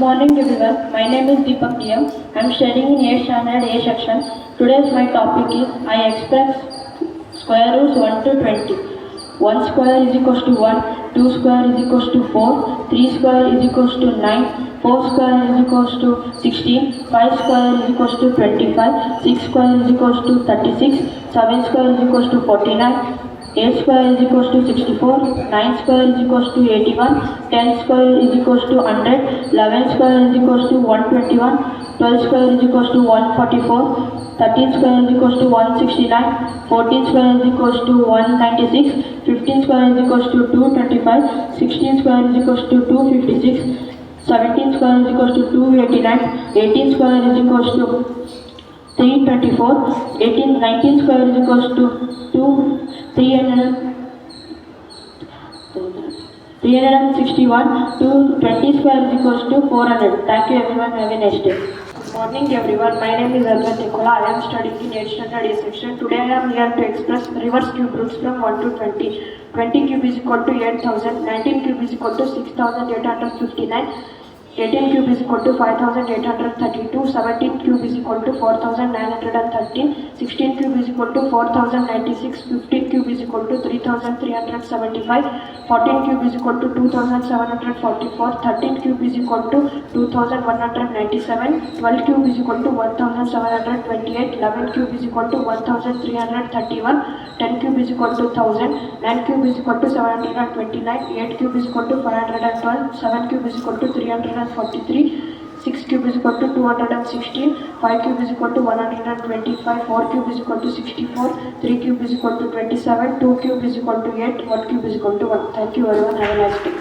Morning everyone, my name is Deepak DM. I am studying in 8th standard A section. Today's my topic is I express square roots 1 to 20. 1 square is equals to 1, 2 square is equals to 4, 3 square is equals to 9, 4 square is equals to 16, 5 square is equals to 25, 6 square is equals to 36, 7 square is equals to 49, 8 square is equals to 64, 9 square is equals to 81, 10 square is equals to 100, 11 square is equals to 121, 12 square is equals to 144, 13 square is equals to 169, 14 square is equals to 196, 15 square is equals to 225, 16 square is equals to 256, 17 square is equals to 289, 18 square is equals to 324, 19 square is equals to 361, to 20 square is equals to 400. Thank you everyone, have a nice day. Good morning everyone, my name is Arvind Nikola. I am studying in 8th standard A section. Today I am here to express reverse cube roots from 1 to 20. 20 cube is equal to 8000, 19 cube is equal to 6859, 18 cube is equal to 5832, 17 cube is equal to 4913, 16 cube is equal to 4096, 15 cube is equal to 3375, 14 cube is equal to 2744, 13 cube is equal to 2197, 12 cube is equal to 1728, 11 cube is equal to 1331, 10 cube is equal to 1000, 9 cube is equal to 729, 8 cube is equal to 512, 7 cube is equal to 343, 6 cube is equal to 216, 5 cube is equal to 125, 4 cube is equal to 64, 3 cube is equal to 27, 2 cube is equal to 8, 1 cube is equal to 1. Thank you everyone, have a nice day.